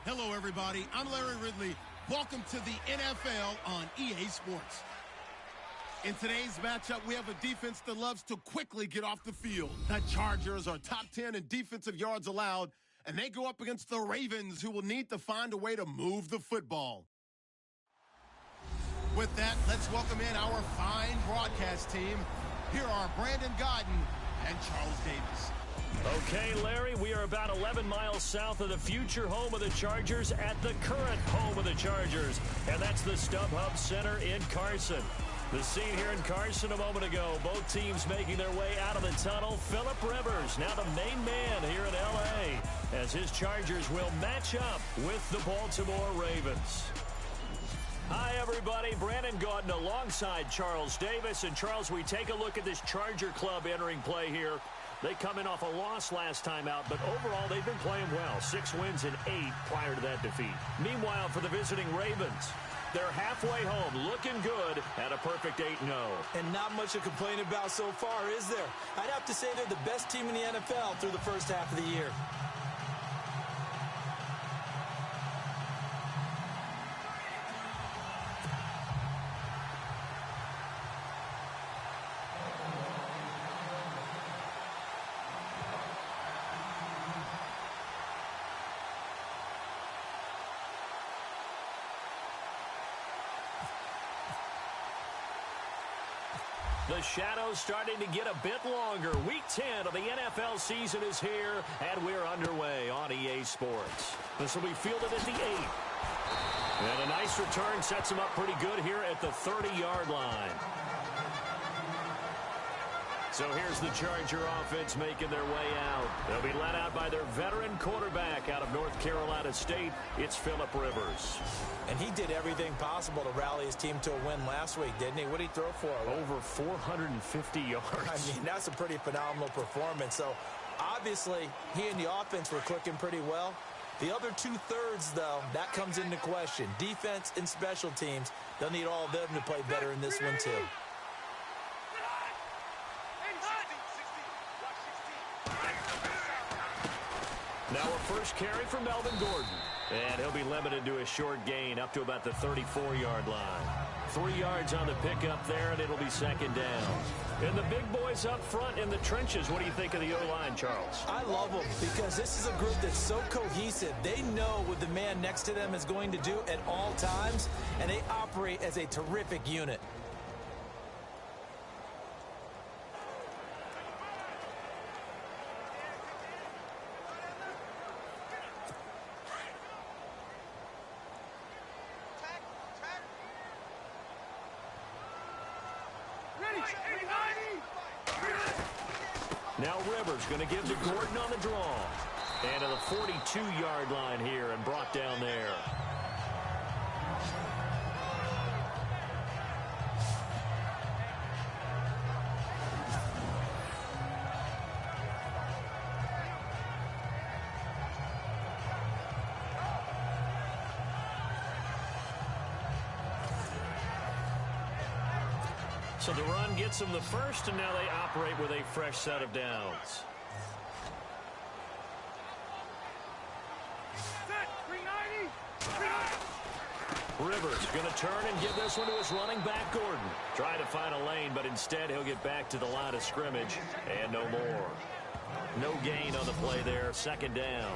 Hello, everybody. I'm Larry Ridley. Welcome to the NFL on EA Sports. In today's matchup, we have a defense that loves to quickly get off the field. The Chargers are top 10 in defensive yards allowed, and they go up against the Ravens, who will need to find a way to move the football. With that, let's welcome in our fine broadcast team. Here are Brandon Godden and Charles Davis. Okay, Larry, we are about 11 miles south of the future home of the Chargers at the current home of the Chargers, and that's the StubHub Center in Carson. The scene here in Carson a moment ago, both teams making their way out of the tunnel. Phillip Rivers, now the main man here in L.A., as his Chargers will match up with the Baltimore Ravens. Hi, everybody. Brandon Gaudin alongside Charles Davis. And, Charles, we take a look at this Charger club entering play here. They come in off a loss last time out, but overall they've been playing well. 6 wins and 8 prior to that defeat. Meanwhile, for the visiting Ravens, they're halfway home, looking good at a perfect 8-0. And not much to complain about so far, is there? I'd have to say they're the best team in the NFL through the first half of the year. The shadow's starting to get a bit longer. Week 10 of the NFL season is here, and we're underway on EA Sports. This will be fielded at the 8. And a nice return sets him up pretty good here at the 30-yard line. So here's the Charger offense making their way out. They'll be led out by their veteran quarterback out of North Carolina State. It's Phillip Rivers. And he did everything possible to rally his team to a win last week, didn't he? What did he throw for? Over 450 yards. I mean, that's a pretty phenomenal performance. So, obviously, he and the offense were clicking pretty well. The other two-thirds, though, that comes into question. Defense and special teams, they'll need all of them to play better in this one, too. Now a first carry for Melvin Gordon. And he'll be limited to a short gain up to about the 34-yard line. 3 yards on the pickup there, and it'll be second down. And the big boys up front in the trenches. What do you think of the O-line, Charles? I love them because this is a group that's so cohesive. They know what the man next to them is going to do at all times, and they operate as a terrific unit. Now Rivers going to give to Gordon on the draw. And to the 42-yard line here and brought down there. So the run gets them the first, and now they operate with a fresh set of downs. Rivers going to turn and give this one to his running back, Gordon. Trying to find a lane, but instead he'll get back to the line of scrimmage, and no more. No gain on the play there, second down.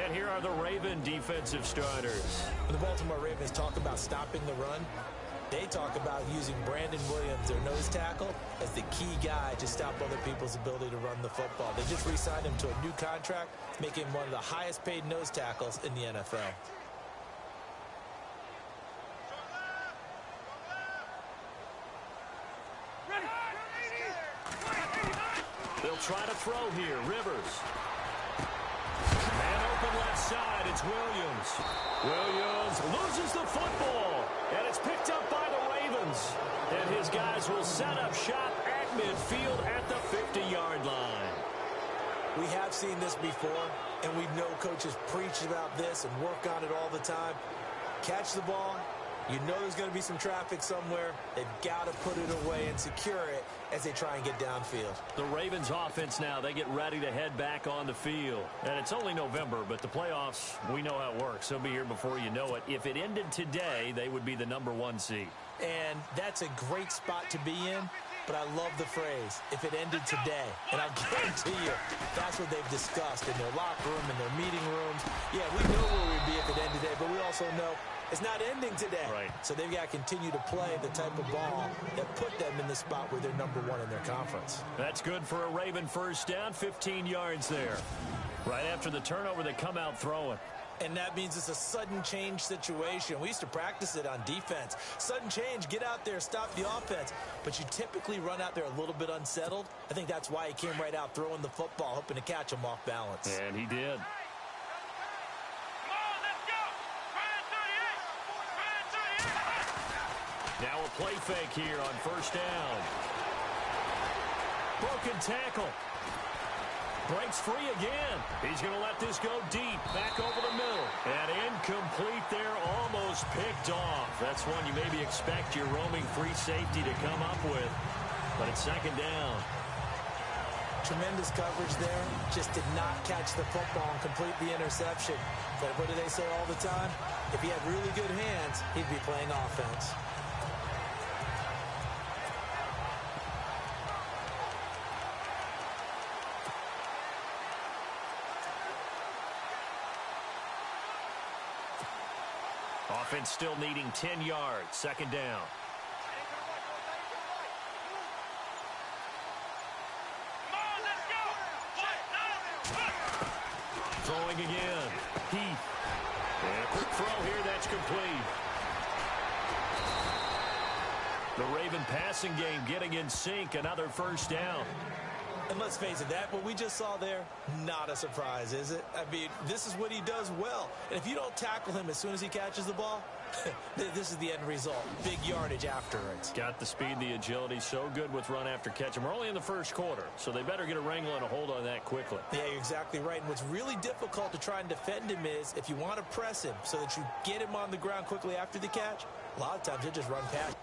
And here are the Raven defensive starters. When the Baltimore Ravens talk about stopping the run, they talk about using Brandon Williams, their nose tackle, as the key guy to stop other people's ability to run the football. They just re-signed him to a new contract, making him one of the highest-paid nose tackles in the NFL. They'll try to throw here. Rivers. Man open left side. It's Williams. Williams loses the football. And it's picked up by the Ravens. And his guys will set up shop at midfield at the 50-yard line. We have seen this before, and we know coaches preach about this and work on it all the time. Catch the ball, You know there's going to be some traffic somewhere. They've got to put it away and secure it as they try and get downfield. The Ravens offense now, they get ready to head back on the field. And it's only November, but the playoffs, we know how it works. They'll be here before you know it. If it ended today, they would be the #1 seed. And that's a great spot to be in. But I love the phrase, if it ended today. And I guarantee you, that's what they've discussed in their locker room, in their meeting rooms. Yeah, we know where we'd be if it ended today, but we also know it's not ending today. Right. So they've got to continue to play the type of ball that put them in the spot where they're #1 in their conference. That's good for a Raven first down, 15 yards there. Right after the turnover, they come out throwing. And that means it's a sudden change situation. We used to practice it on defense. Sudden change, get out there, stop the offense. But you typically run out there a little bit unsettled. I think that's why he came right out throwing the football, hoping to catch him off balance. And he did. Now a play fake here on first down. Broken tackle. Breaks free again. He's going to let this go deep. Back over the middle. And incomplete there. Almost picked off. That's one you maybe expect your roaming free safety to come up with. But it's second down. Tremendous coverage there. Just did not catch the football and complete the interception. But what do they say all the time? If he had really good hands, he'd be playing offense. Offense still needing 10 yards. Second down. Throwing again. Heath. And a quick throw here. That's complete. The Raven passing game getting in sync. Another first down. And let's face it, that what we just saw there, not a surprise, is it? I mean, this is what he does well. And if you don't tackle him as soon as he catches the ball, this is the end result. Big yardage after it. Got the speed, the agility, so good with run after catch. And we're only in the first quarter, so they better get a wrangle and a hold on that quickly. Yeah, you're exactly right. And what's really difficult to try and defend him is if you want to press him so that you get him on the ground quickly after the catch, a lot of times he'll just run past.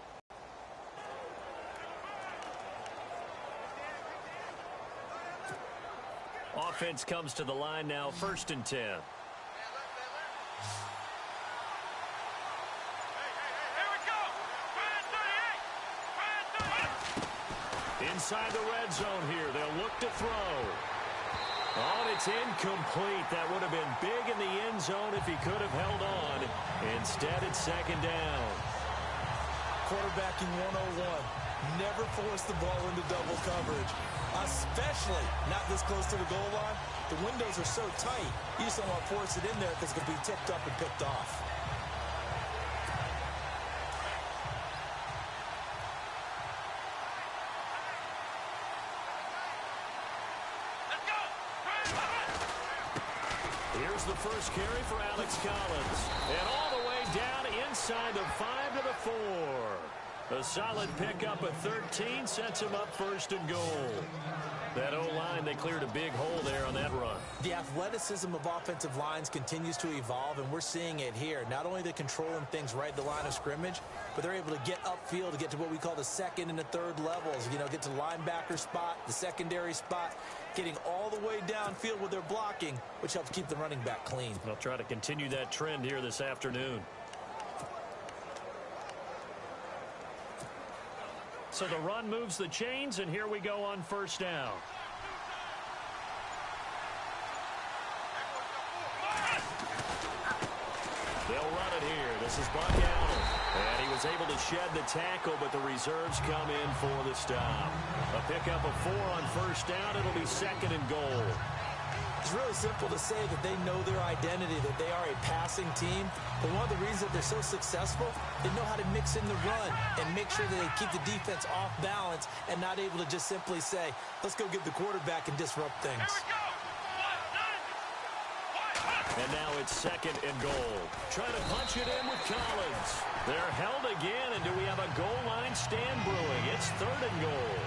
Offense comes to the line now, 1st and 10. Inside the red zone here. They'll look to throw. Oh, and it's incomplete. That would have been big in the end zone if he could have held on. Instead, it's second down. Quarterbacking 101. Never force the ball into double coverage, especially not this close to the goal line. The windows are so tight, you just don't want to force it in there because it could be tipped up and picked off. Here's the first carry for Alex Collins. And all the way down inside the 5 to the 4. A solid pickup at 13 sets him up 1st and goal. That O-line, they cleared a big hole there on that run. The athleticism of offensive lines continues to evolve, and we're seeing it here. Not only are they controlling things right at the line of scrimmage, but they're able to get upfield to get to what we call the 2nd and the 3rd levels. You know, get to the linebacker spot, the secondary spot, getting all the way downfield with their blocking, which helps keep the running back clean. They'll try to continue that trend here this afternoon. So the run moves the chains, and here we go on 1st down. They'll run it here. This is Buck Allen. And he was able to shed the tackle, but the reserves come in for the stop. A pickup of 4 on 1st down. It'll be 2nd and goal. It's really simple to say that they know their identity, that they are a passing team. But one of the reasons that they're so successful, they know how to mix in the run and make sure that they keep the defense off balance and not able to just simply say, let's go get the quarterback and disrupt things. And now it's 2nd and goal. Trying to punch it in with Collins. They're held again, and do we have a goal line stand brewing? It's 3rd and goal.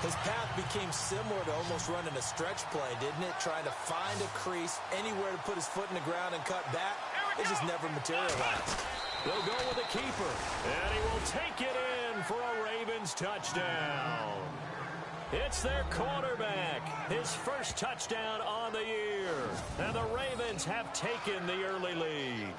His path became similar to almost running a stretch play, didn't it? Trying to find a crease, anywhere to put his foot in the ground and cut back. it just never materialized. They'll go with the keeper, and he will take it in for a Ravens touchdown. It's their quarterback, his first touchdown on the year, and the Ravens have taken the early lead.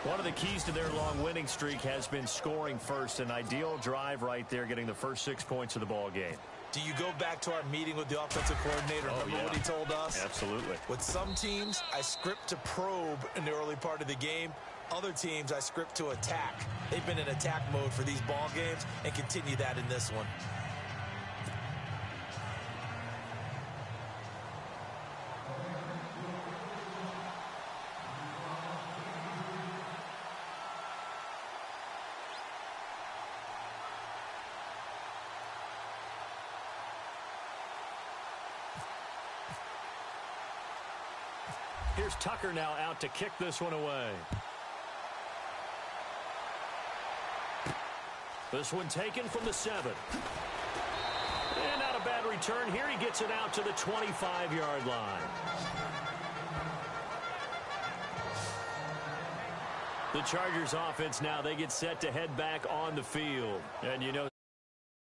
One of the keys to their long winning streak has been scoring first. An ideal drive right there, getting the first 6 points of the ball game. Do you go back to our meeting with the offensive coordinator? Remember what he told us? Absolutely. With some teams, I script to probe in the early part of the game. Other teams, I script to attack. They've been in attack mode for these ball games and continue that in this one. Here's Tucker now out to kick this one away. This one taken from the 7. And not a bad return here. He gets it out to the 25-yard line. The Chargers offense now, they get set to head back on the field. And you know,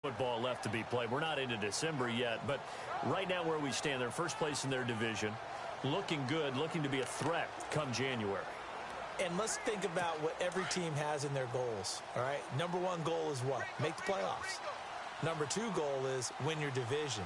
football left to be played. We're not into December yet, but right now where we stand, they're first place in their division. Looking good, looking to be a threat come January. And let's think about what every team has in their goals, all right? Number 1 goal is what? Make the playoffs. Number 2 goal is win your division.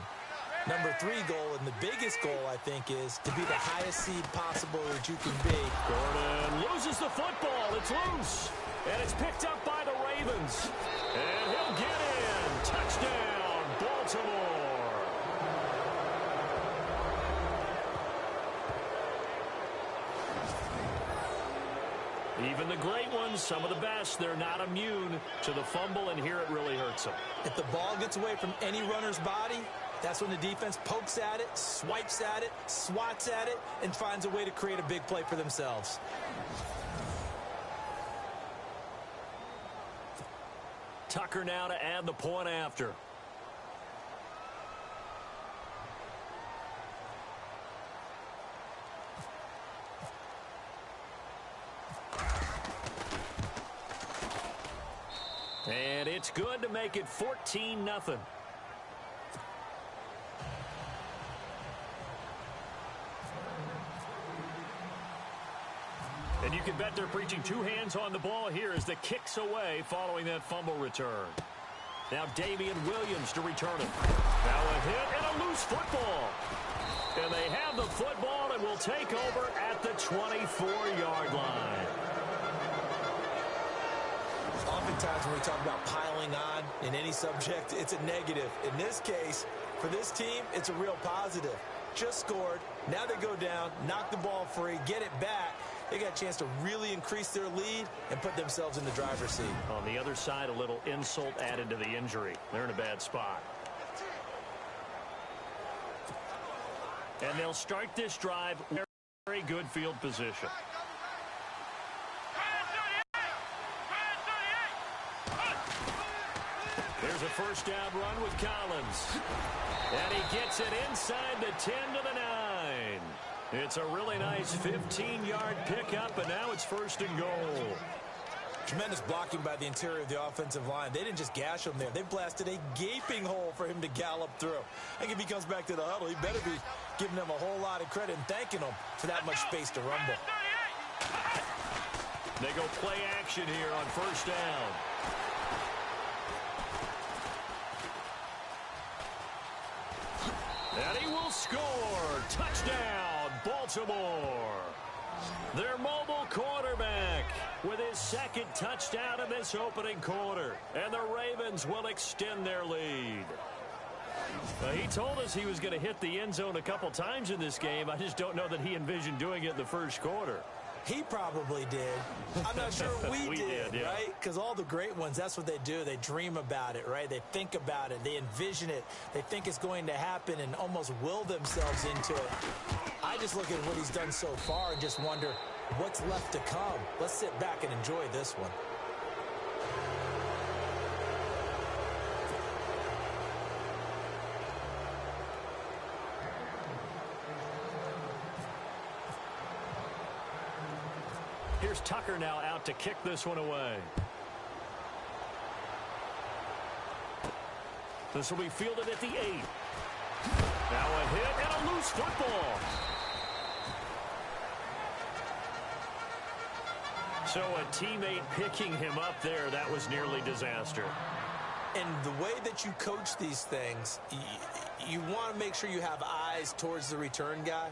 Number 3 goal, and the biggest goal, I think, is to be the highest seed possible that you can be. Gordon loses the football. It's loose. And it's picked up by the Ravens. And he'll get in. Touchdown, Baltimore. Even the great ones, some of the best, they're not immune to the fumble, and here it really hurts them. If the ball gets away from any runner's body, that's when the defense pokes at it, swipes at it, swats at it, and finds a way to create a big play for themselves. Tucker now to add the point after. And it's good to make it 14-0. And you can bet they're preaching 2 hands on the ball here as the kick's away following that fumble return. Now Damian Williams to return it. Now a hit and a loose football. And they have the football and will take over at the 24-yard line. Oftentimes when we talk about piling on in any subject, it's a negative. In this case, for this team, it's a real positive. Just scored. Now they go down, knock the ball free, get it back. They got a chance to really increase their lead and put themselves in the driver's seat. On the other side, a little insult added to the injury. They're in a bad spot. And they'll start this drive with very good field position. There's a first down run with Collins. And he gets it inside the 10 to the 9. It's a really nice 15-yard pickup, and now it's 1st and goal. Tremendous blocking by the interior of the offensive line. They didn't just gash him there. They blasted a gaping hole for him to gallop through. I think if he comes back to the huddle, he better be giving them a whole lot of credit and thanking them for that much space to rumble. They go play action here on 1st down. And he will score. Touchdown, Baltimore. Their mobile quarterback with his 2nd touchdown in this opening quarter. And the Ravens will extend their lead. He told us he was going to hit the end zone a couple times in this game. I just don't know that he envisioned doing it in the 1st quarter. He probably did. I'm not sure we did, yeah. Right? Because all the great ones, that's what they do. They dream about it, right? They think about it. They envision it. They think it's going to happen and almost will themselves into it. I just look at what he's done so far and just wonder what's left to come. Let's sit back and enjoy this one. Here's Tucker now out to kick this one away. This will be fielded at the 8. Now a hit and a loose football. So a teammate picking him up there, that was nearly disaster. And the way that you coach these things, you want to make sure you have eyes towards the return guy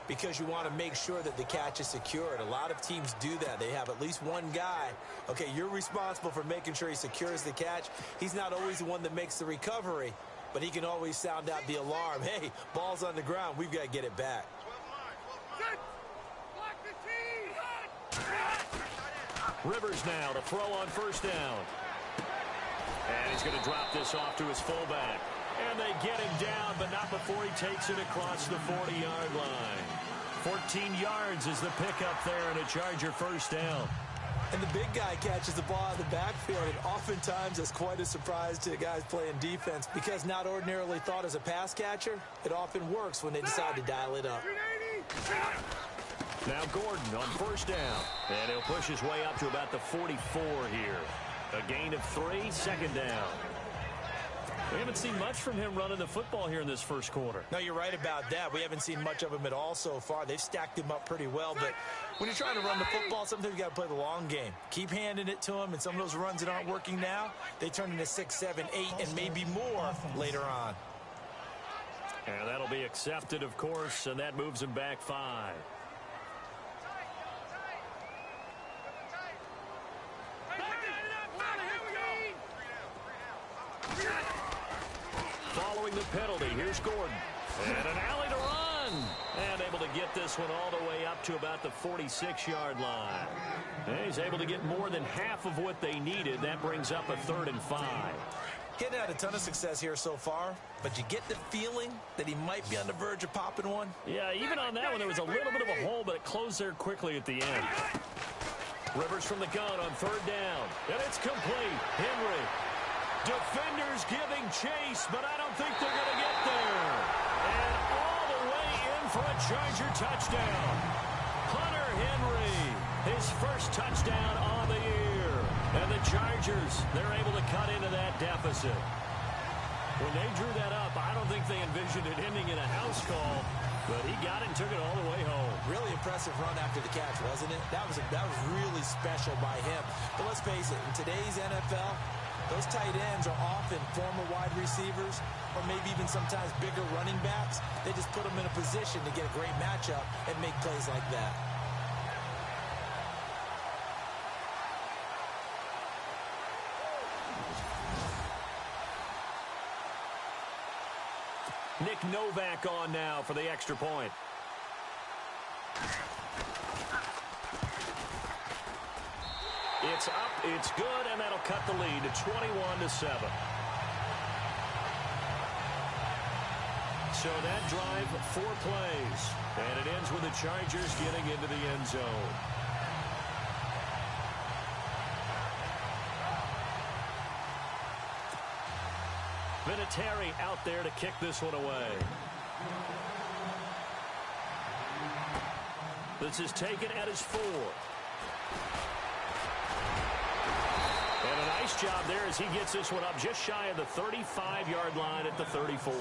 because you want to make sure that the catch is secured. A lot of teams do that. They have at least one guy. Okay, you're responsible for making sure he secures the catch. He's not always the one that makes the recovery, but he can always sound out the alarm. Hey, ball's on the ground. We've got to get it back. Rivers now to throw on first down. And he's going to drop this off to his fullback. And they get him down, but not before he takes it across the 40-yard line. 14 yards is the pickup there and a Charger first down. And the big guy catches the ball out of the backfield, and oftentimes it's quite a surprise to the guys playing defense because not ordinarily thought as a pass catcher, it often works when they decide to dial it up. Now Gordon on first down, and he'll push his way up to about the 44 here. A gain of 3, second down. We haven't seen much from him running the football here in this first quarter. No, you're right about that. We haven't seen much of him at all so far. They've stacked him up pretty well, but when you're trying to run the football, sometimes you got to play the long game. Keep handing it to him, and some of those runs that aren't working now, they turn into 6, 7, 8, and maybe more later on. And that'll be accepted, of course, and that moves him back 5. Following the penalty, here's Gordon. And an alley to run. And able to get this one all the way up to about the 46-yard line. And he's able to get more than half of what they needed. That brings up a 3rd and 5. Getting had a ton of success here so far, but you get the feeling that he might be on the verge of popping one. Yeah, even on that one, there was a little bit of a hole, but it closed there quickly at the end. Rivers from the gun on 3rd down. And it's complete. Henry. Defenders giving chase, but I don't think they're going to get there. And all the way in for a Charger touchdown. Hunter Henry, his first touchdown on the year. And the Chargers, they're able to cut into that deficit. When they drew that up, I don't think they envisioned it ending in a house call, but he got it and took it all the way home. Really impressive run after the catch, wasn't it? That was really special by him. But let's face it, in today's NFL, those tight ends are often former wide receivers or maybe even sometimes bigger running backs. They just put them in a position to get a great matchup and make plays like that. Nick Novak on now for the extra point. It's up, it's good, and that'll cut the lead to 21-7. So that drive, 4 plays, and it ends with the Chargers getting into the end zone. Vinatieri out there to kick this one away. This is taken at his 4. And a nice job there as he gets this one up just shy of the 35-yard line at the 34.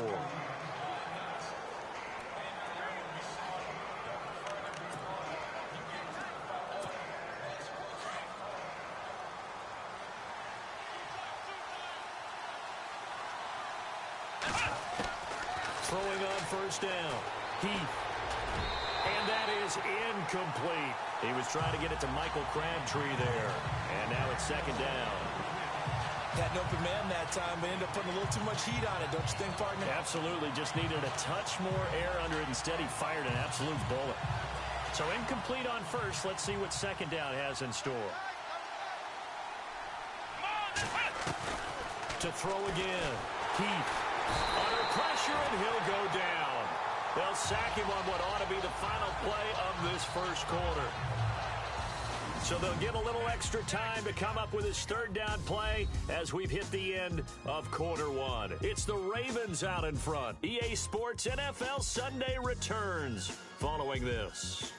Throwing on first down. Heath. And that is incomplete. He was trying to get it to Michael Crabtree there. And now it's second down. Had an open man that time, but ended up putting a little too much heat on it, don't you think, partner? Absolutely. Just needed a touch more air under it. Instead, he fired an absolute bullet. So incomplete on first. Let's see what second down has in store. To throw again. Heath. Under pressure, and he'll go down. They'll sack him on what ought to be the final play of this first quarter. So they'll give a little extra time to come up with his third down play as we've hit the end of quarter one. It's the Ravens out in front. EA Sports NFL Sunday returns following this.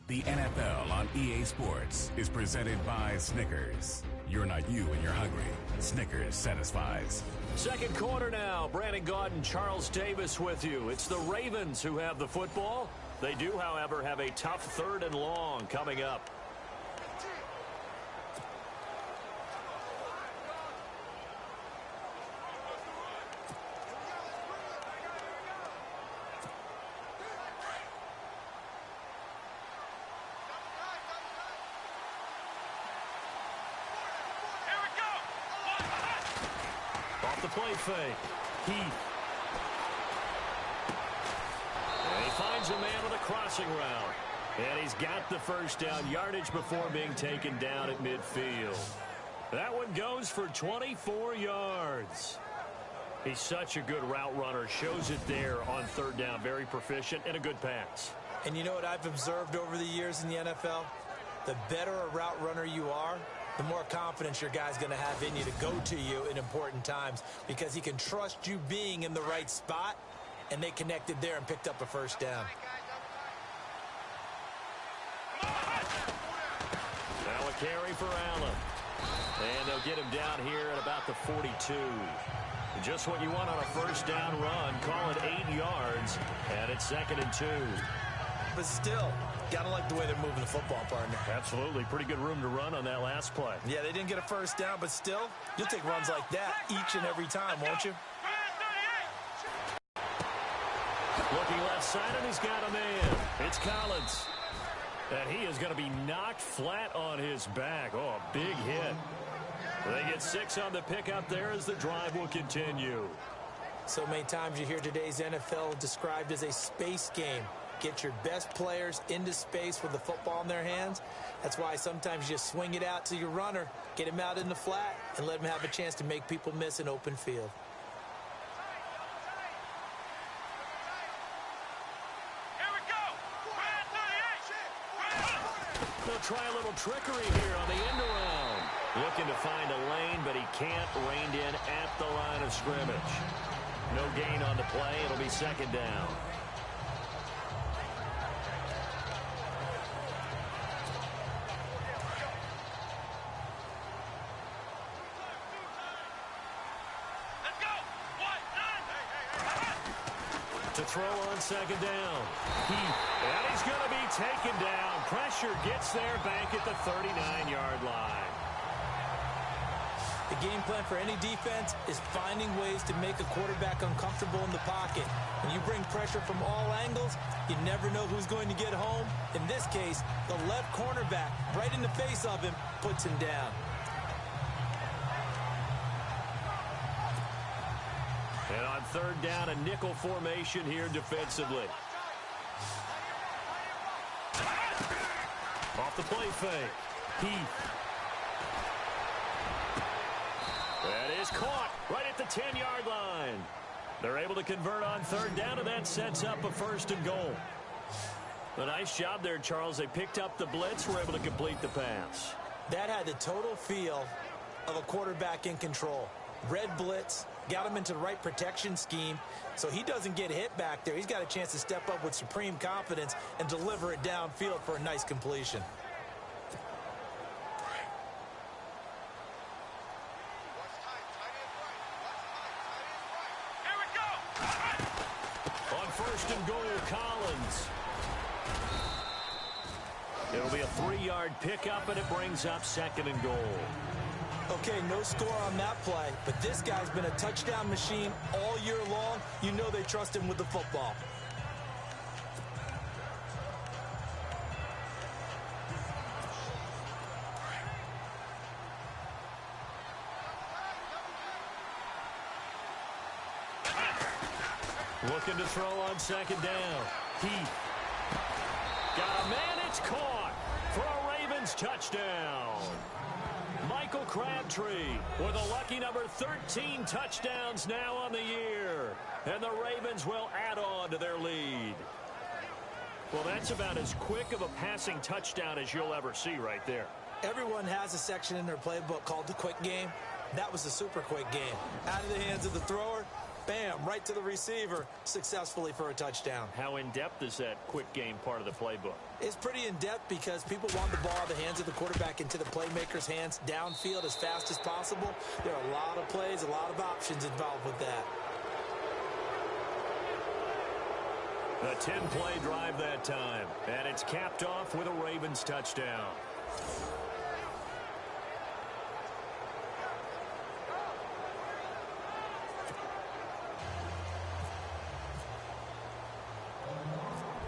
The NFL on EA Sports is presented by Snickers. You're not you when you're hungry. Snickers satisfies. Second quarter now. Brandon Gaudin, Charles Davis with you. It's the Ravens who have the football. They do, however, have a tough 3rd and long coming up. The play fake. Heath. And he finds a man with a crossing route. And he's got the first down yardage before being taken down at midfield. That one goes for 24 yards. He's such a good route runner. Shows it there on 3rd down. Very proficient and a good pass. And you know what I've observed over the years in the NFL? The better a route runner you are, the more confidence your guy's going to have in you to go to you in important times because he can trust you being in the right spot, and they connected there and picked up a first down. Now a carry for Allen. And they'll get him down here at about the 42. Just what you want on a first down run. Call it 8 yards, and it's 2nd and 2. But still, gotta like the way they're moving the football, partner. Absolutely. Pretty good room to run on that last play. Yeah, they didn't get a first down, but still, you'll take runs like that each and every time, won't you? Looking left side, and he's got a man. It's Collins. And he is going to be knocked flat on his back. Oh, a big hit. They get 6 on the pickup there as the drive will continue. So many times you hear today's NFL described as a space game. Get your best players into space with the football in their hands. That's why sometimes you just swing it out to your runner, get him out in the flat, and let him have a chance to make people miss an open field. They'll try a little trickery here on the end around. Looking to find a lane, but he can't. Reined in at the line of scrimmage. No gain on the play. It'll be 2nd down. To throw on 2nd down. And he's going to be taken down. Pressure gets there back at the 39-yard line. The game plan for any defense is finding ways to make a quarterback uncomfortable in the pocket. When you bring pressure from all angles, you never know who's going to get home. In this case, the left cornerback, right in the face of him, puts him down. And on 3rd down, a nickel formation here defensively. Off the play fake. Heath. That is caught right at the 10-yard line. They're able to convert on 3rd down, and that sets up a 1st and goal. A nice job there, Charles. They picked up the blitz, were able to complete the pass. That had the total feel of a quarterback in control. Red blitz, got him into the right protection scheme, so he doesn't get hit back there. He's got a chance to step up with supreme confidence and deliver it downfield for a nice completion. On 1st and goal, Collins. It'll be a 3-yard pickup, and it brings up 2nd and goal. Okay, no score on that play, but this guy's been a touchdown machine all year long. You know they trust him with the football. Looking to throw on 2nd down. Heath. Got a man, it's caught for a Ravens touchdown. Michael Crabtree with a lucky number 13 touchdowns now on the year. And the Ravens will add on to their lead. Well, that's about as quick of a passing touchdown as you'll ever see right there. Everyone has a section in their playbook called the quick game. That was the super quick game. Out of the hands of the thrower, Bam, right to the receiver, successfully for a touchdown. How in-depth is that quick game part of the playbook? It's pretty in-depth because people want the ball out of the hands of the quarterback into the playmaker's hands downfield as fast as possible. There are a lot of plays, a lot of options involved with that. A 10-play drive that time, and it's capped off with a Ravens touchdown.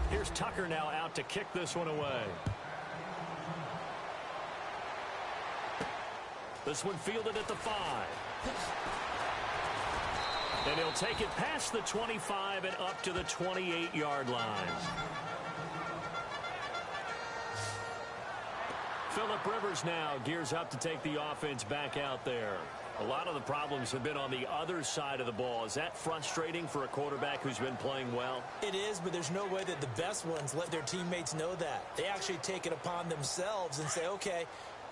Here's Tucker now out to kick this one away. This one fielded at the 5. And he'll take it past the 25 and up to the 28-yard line. Phillip Rivers now gears up to take the offense back out there. A lot of the problems have been on the other side of the ball. Is that frustrating for a quarterback who's been playing well? It is, but there's no way that the best ones let their teammates know that. They actually take it upon themselves and say, okay,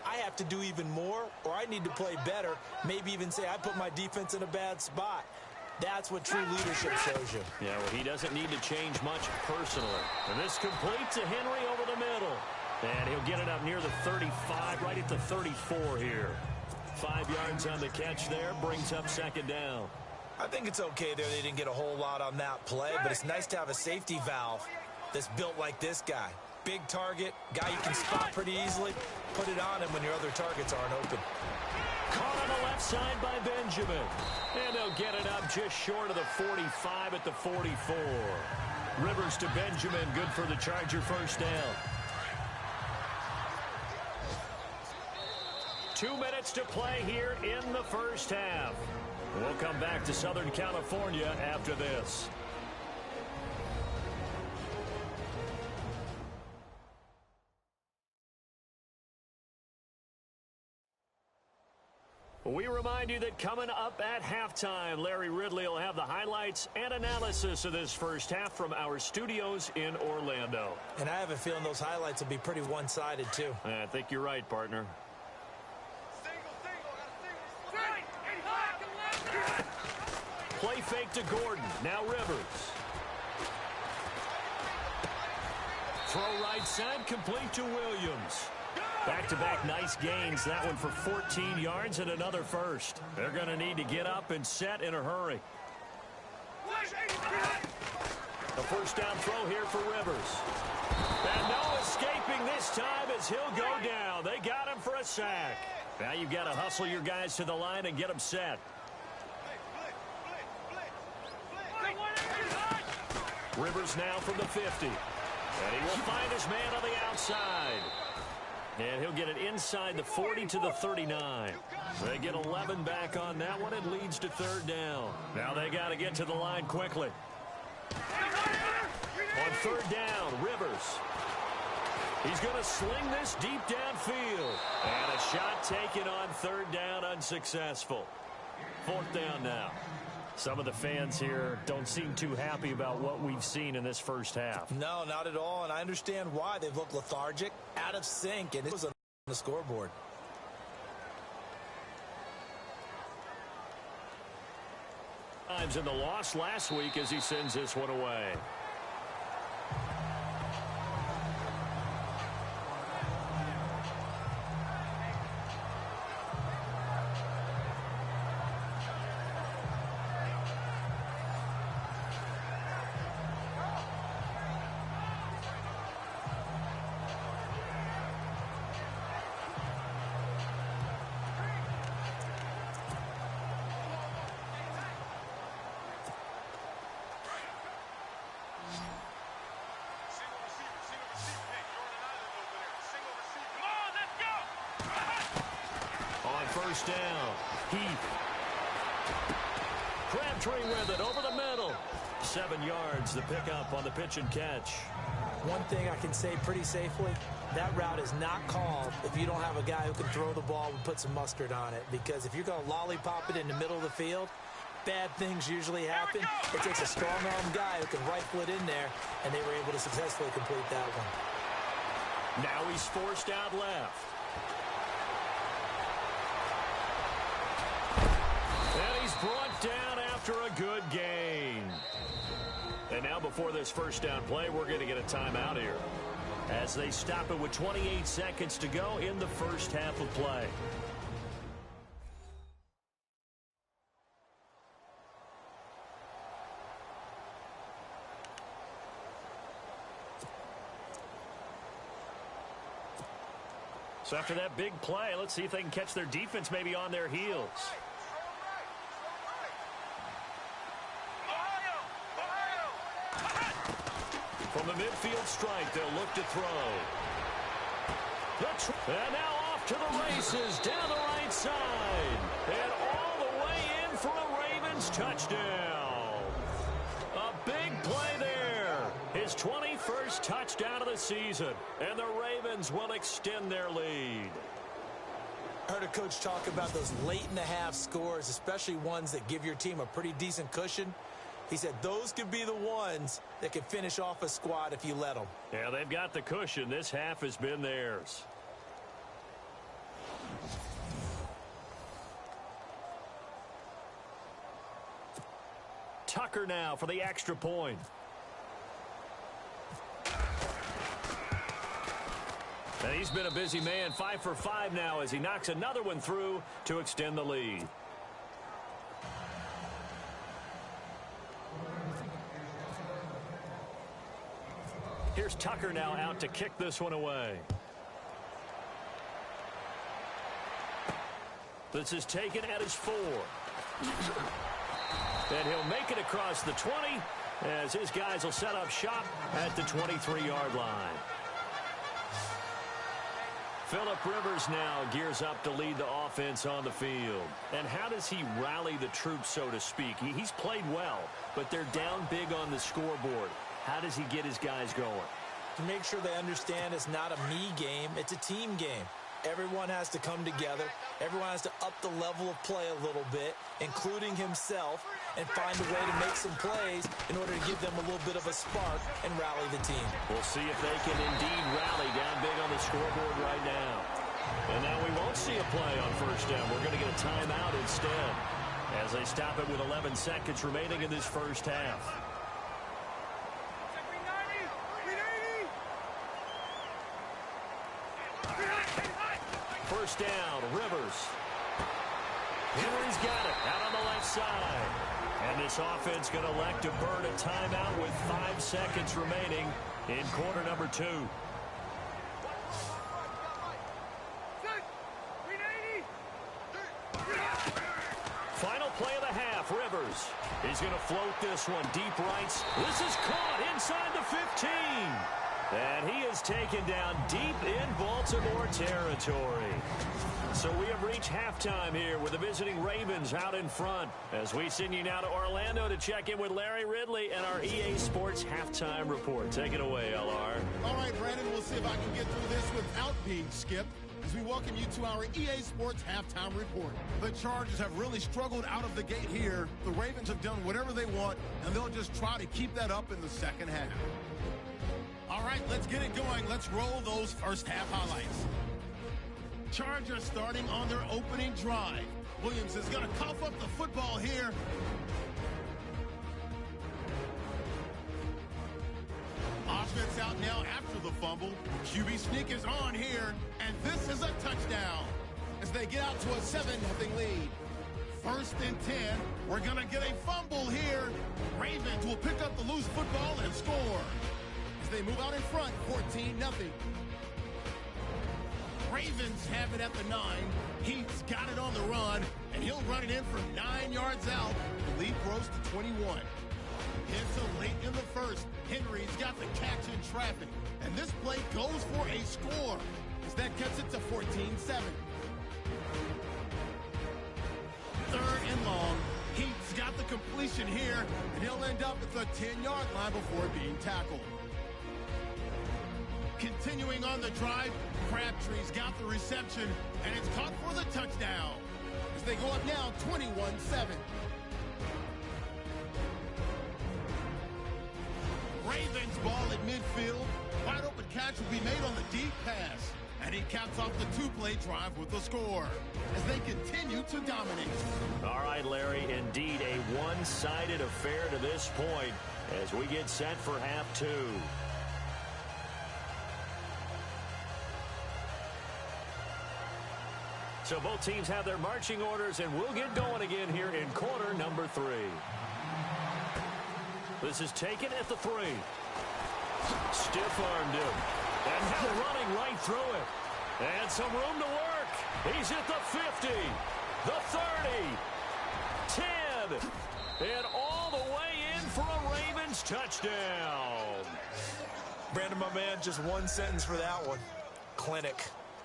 I have to do even more, or I need to play better. Maybe even say, I put my defense in a bad spot. That's what true leadership shows you. Yeah, well, he doesn't need to change much personally. And this complete to Henry over the middle. And he'll get it up near the 35, right at the 34 here. 5 yards on the catch there, brings up second down. I think it's okay there. They didn't get a whole lot on that play, but it's nice to have a safety valve that's built like this guy. Big target, guy you can spot pretty easily. Put it on him when your other targets aren't open. Caught on the left side by Benjamin. And they'll get it up just short of the 45 at the 44. Rivers to Benjamin, good for the Charger first down. 2 minutes to play here in the first half. We'll come back to Southern California after this. We remind you that coming up at halftime, Larry Ridley will have the highlights and analysis of this first half from our studios in Orlando. And I have a feeling those highlights will be pretty one-sided, too. I think you're right, partner. Play fake to Gordon. Now Rivers. Throw right side, complete to Williams. Back-to-back nice gains. That one for 14 yards and another first. They're going to need to get up and set in a hurry. The first down throw here for Rivers. And no escaping this time as he'll go down. They got him for a sack. Now you've got to hustle your guys to the line and get them set. Rivers now from the 50. And he will find his man on the outside. And he'll get it inside the 40 to the 39. They get 11 back on that one. It leads to third down. Now they got to get to the line quickly. On third down, Rivers. He's going to sling this deep downfield. And a shot taken on third down, unsuccessful. Fourth down now. Some of the fans here don't seem too happy about what we've seen in this first half. No, not at all, and I understand why. They've looked lethargic, out of sync, and it was on the scoreboard. Times in the loss last week as he sends this one away. First down. Heath. Crabtree with it over the middle. 7 yards, the pickup on the pitch and catch. One thing I can say pretty safely, that route is not called if you don't have a guy who can throw the ball and put some mustard on it. Because if you're going to lollipop it in the middle of the field, bad things usually happen. It takes a strong-arm guy who can rifle it in there, and they were able to successfully complete that one. Now he's forced out left. And he's brought down after a good gain. before this first down play. We're going to get a timeout here as they stop it with 28 seconds to go in the first half of play. So after that big play, let's see if they can catch their defense maybe on their heels. From the midfield strike, they'll look to throw. And now off to the races down the right side. And all the way in for a Ravens touchdown. A big play there. His 21st touchdown of the season. And the Ravens will extend their lead. I heard a coach talk about those late-in-the-half scores, especially ones that give your team a pretty decent cushion. He said those could be the ones that can finish off a squad if you let them. Yeah, they've got the cushion. This half has been theirs. Tucker now for the extra point. And he's been a busy man, 5 for 5 now as he knocks another one through to extend the lead. Here's Tucker now out to kick this one away. This is taken at his 4. And he'll make it across the 20 as his guys will set up shop at the 23-yard line. Phillip Rivers now gears up to lead the offense on the field. And how does he rally the troops, so to speak? He's played well, but they're down big on the scoreboard. How does he get his guys going? To make sure they understand it's not a me game, it's a team game. Everyone has to come together. Everyone has to up the level of play a little bit, including himself, and find a way to make some plays in order to give them a little bit of a spark and rally the team. We'll see if they can indeed rally down big on the scoreboard right now. And now we won't see a play on first down. We're going to get a timeout instead as they stop it with 11 seconds remaining in this first half. First down, Rivers. Henry's got it out on the left side. And this offense going to elect to burn a timeout with 5 seconds remaining in quarter number 2. Final play of the half, Rivers. He's going to float this one deep rights. This is caught inside the 15. And he is taken down deep in Baltimore territory. So we have reached halftime here with the visiting Ravens out in front. As we send you now to Orlando to check in with Larry Ridley and our EA Sports Halftime Report. Take it away, LR. All right, Brandon, we'll see if I can get through this without being skipped as we welcome you to our EA Sports Halftime Report. The Chargers have really struggled out of the gate here. The Ravens have done whatever they want, and they'll just try to keep that up in the second half. All right, let's get it going. Let's roll those first half highlights. Chargers starting on their opening drive. Williams is going to cough up the football here. Offense out now after the fumble. QB sneak is on here, and this is a touchdown as they get out to a 7-0 lead. First and 10. We're going to get a fumble here. Ravens will pick up the loose football and score. They move out in front, 14-0. Ravens have it at the 9. Heath's got it on the run, and he'll run it in from 9 yards out. The lead grows to 21. It's a late in the first. Henry's got the catch in traffic, and this play goes for a score as that gets it to 14-7. Third and long. Heath's got the completion here, and he'll end up at the 10-yard line before being tackled. Continuing on the drive, Crabtree's got the reception, and it's caught for the touchdown as they go up now 21-7. Ravens ball at midfield. Wide open catch will be made on the deep pass, and he caps off the 2-play drive with the score as they continue to dominate. All right, Larry, indeed a one-sided affair to this point. as we get set for half two. So both teams have their marching orders, and we'll get going again here in quarter number 3. This is taken at the 3. Stiff-armed him. And now running right through it. And some room to work. He's at the 50, the 30, 10, and all the way in for a Ravens touchdown. Brandon, my man, just one sentence for that one. Clinic.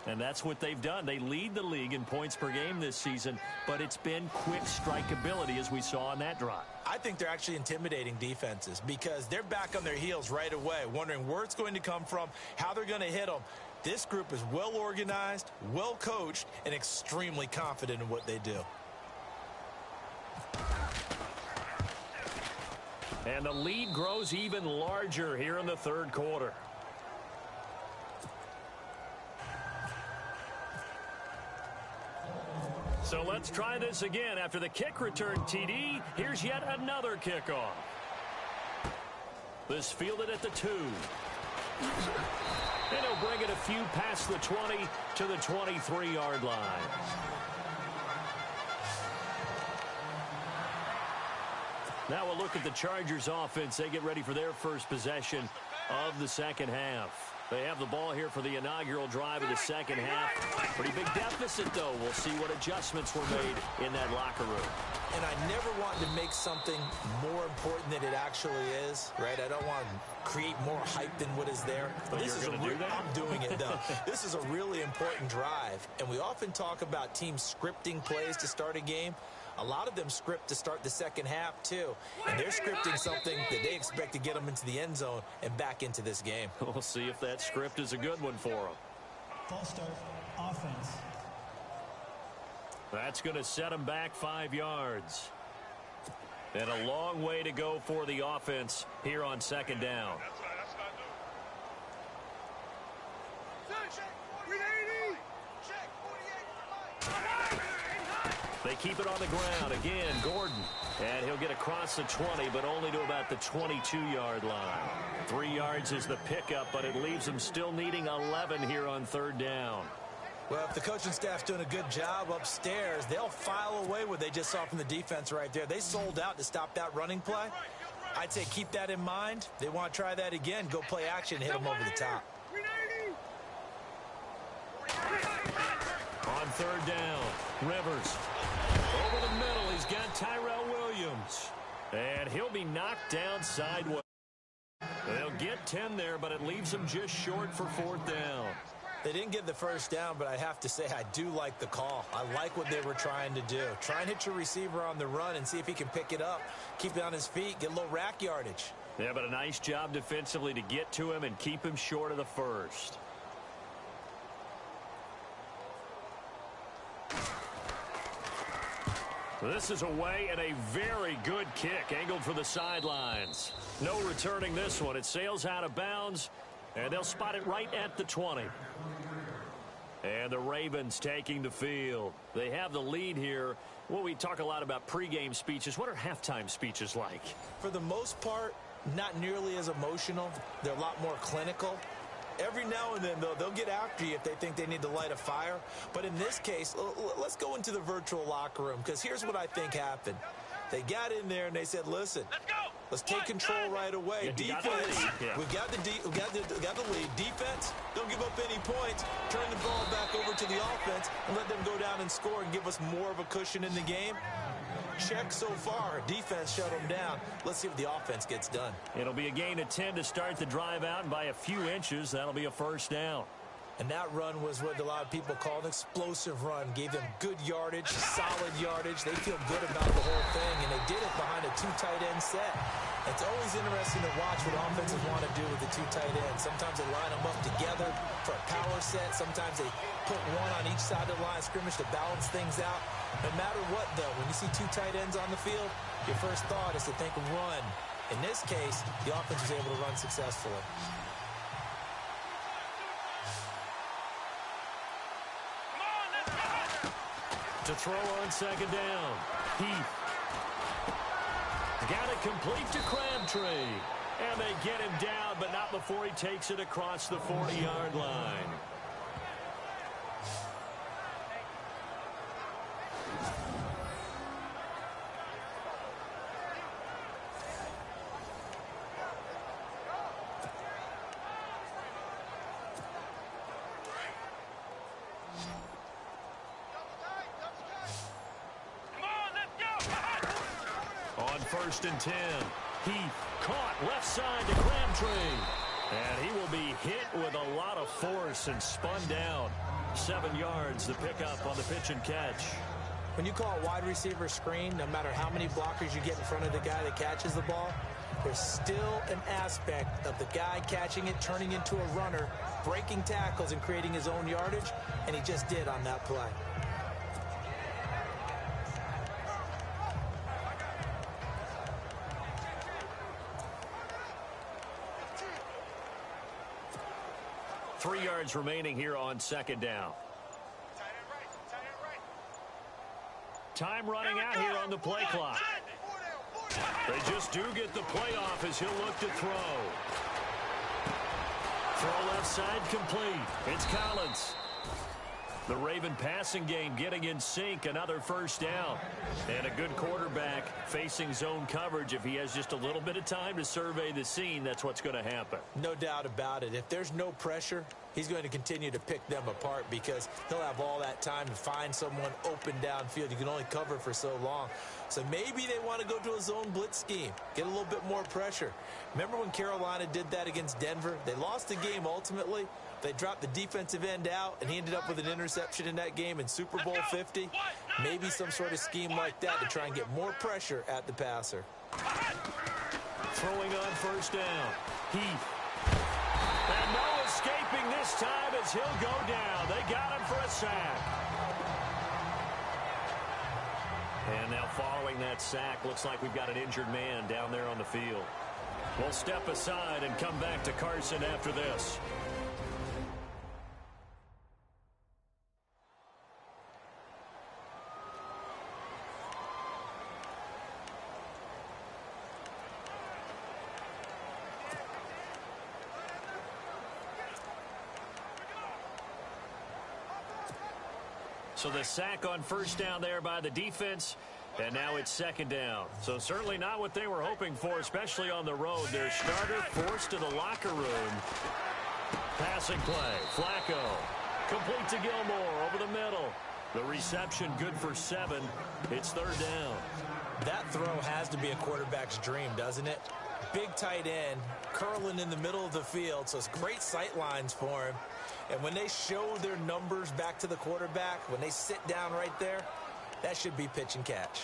And that's what they've done. They lead the league in points per game this season, but it's been quick strikeability as we saw on that drive. I think they're actually intimidating defenses because they're back on their heels right away, wondering where it's going to come from, how they're going to hit them. This group is well organized, well coached, and extremely confident in what they do. And the lead grows even larger here in the third quarter. So let's try this again. After the kick return TD, here's yet another kickoff. This fielded at the 2. And he'll bring it a few past the 20 to the 23-yard line. Now we'll look at the Chargers offense. They get ready for their first possession of the second half. They have the ball here for the inaugural drive of the second half. Pretty big deficit, though. We'll see what adjustments were made in that locker room. And I never want to make something more important than it actually is, right? I don't want to create more hype than what is there. But this is do that? I'm doing it, though. This is a really important drive. And we often talk about teams scripting plays to start a game. A lot of them script to start the second half, too. And they're scripting something that they expect to get them into the end zone and back into this game. We'll see if that script is a good one for them. False start, offense. That's going to set them back 5 yards. And a long way to go for the offense here on second down. They keep it on the ground. Again, Gordon. And he'll get across the 20, but only to about the 22-yard line. 3 yards is the pickup, but it leaves them still needing 11 here on third down. Well, if the coaching staff's doing a good job upstairs, they'll file away what they just saw from the defense right there. They sold out to stop that running play. I'd say keep that in mind. They want to try that again. Go play action and hit them over the top. On third down, Rivers. Over the middle, he's got Tyrell Williams. And he'll be knocked down sideways. They'll get 10 there, but it leaves them just short for fourth down. They didn't get the first down, but I have to say I do like the call. I like what they were trying to do. Try and hit your receiver on the run and see if he can pick it up. Keep it on his feet, get a little rack yardage. Yeah, but a nice job defensively to get to him and keep him short of the first. This is away and a very good kick angled for the sidelines. No returning this one. It sails out of bounds, and they'll spot it right at the 20. And the Ravens taking the field. They have the lead here. Well, we talk a lot about pregame speeches. What are halftime speeches like? For the most part, not nearly as emotional. They're a lot more clinical. Every now and then, though, they'll get after you if they think they need to light a fire. But in this case, let's go into the virtual locker room, because here's what I think happened. They got in there and they said, listen, let's take control right away. Defense, we've got the lead. Defense, don't give up any points. Turn the ball back over to the offense and let them go down and score and give us more of a cushion in the game. Check so far. Defense shut them down. Let's see what the offense gets done. It'll be a gain of 10 to start the drive out, and by a few inches, that'll be a first down. And that run was what a lot of people call an explosive run. Gave them good yardage, solid yardage. They feel good about the whole thing, and they did it behind a 2 tight end set. It's always interesting to watch what offenses want to do with the 2 tight ends. Sometimes they line them up together for a power set. Sometimes they put one on each side of the line of scrimmage to balance things out. No matter what, though, when you see 2 tight ends on the field, your first thought is to think run. In this case, the offense was able to run successfully. To throw on second down, Heath. Got it complete to Crabtree. And they get him down, but not before he takes it across the 40-yard line. On 1st and 10, Heath caught left side to Crabtree. And he will be hit with a lot of force and spun down. 7 yards to pick up on the pitch and catch. When you call a wide receiver screen, no matter how many blockers you get in front of the guy that catches the ball, there's still an aspect of the guy catching it, turning into a runner, breaking tackles and creating his own yardage, and he just did on that play. Three yards remaining here on 2nd down. Time running out here on the play clock. They just do get the play off as he'll look to throw. Throw left side complete. It's Collins. The Raven passing game getting in sync. Another 1st down. And a good quarterback facing zone coverage. If he has just a little bit of time to survey the scene, that's what's going to happen. No doubt about it. If there's no pressure, he's going to continue to pick them apart because he'll have all that time to find someone open downfield. You can only cover for so long. So maybe they want to go to a zone blitz scheme, get a little bit more pressure. Remember when Carolina did that against Denver? They lost the game ultimately. They dropped the defensive end out, and he ended up with an interception in that game in Super Bowl 50. Maybe some sort of scheme like that to try and get more pressure at the passer. Throwing on 1st down. Heath. And no escaping this time as he'll go down. They got him for a sack. And now following that sack, looks like we've got an injured man down there on the field. We'll step aside and come back to Carson after this. So the sack on 1st down there by the defense, and now it's 2nd down. So certainly not what they were hoping for, especially on the road. Their starter forced to the locker room. Passing play, Flacco. Complete to Gilmore over the middle. The reception good for 7. It's 3rd down. That throw has to be a quarterback's dream, doesn't it? Big tight end, curling in the middle of the field, so it's great sight lines for him. And when they show their numbers back to the quarterback, when they sit down right there, that should be pitch and catch.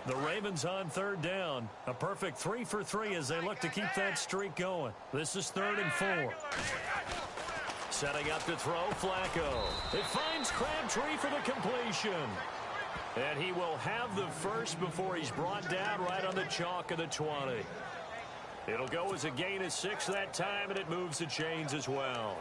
The Ravens on 3rd down. A perfect 3 for 3 as they look to keep that streak going. This is 3rd and 4. Setting up to throw, Flacco. It finds Crabtree for the completion. And he will have the first before he's brought down right on the chalk of the 20. It'll go as a gain of 6 that time, and it moves the chains as well.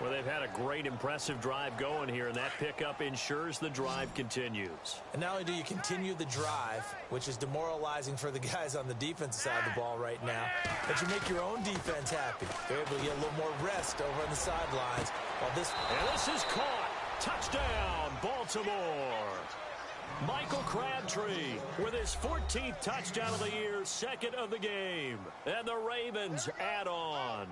Well, they've had a great, impressive drive going here, and that pickup ensures the drive continues. And not only do you continue the drive, which is demoralizing for the guys on the defensive side of the ball right now, but you make your own defense happy. They're able to get a little more rest over on the sidelines. And this is caught. Touchdown, Baltimore. Michael Crabtree with his 14th touchdown of the year, 2nd of the game. And the Ravens add on.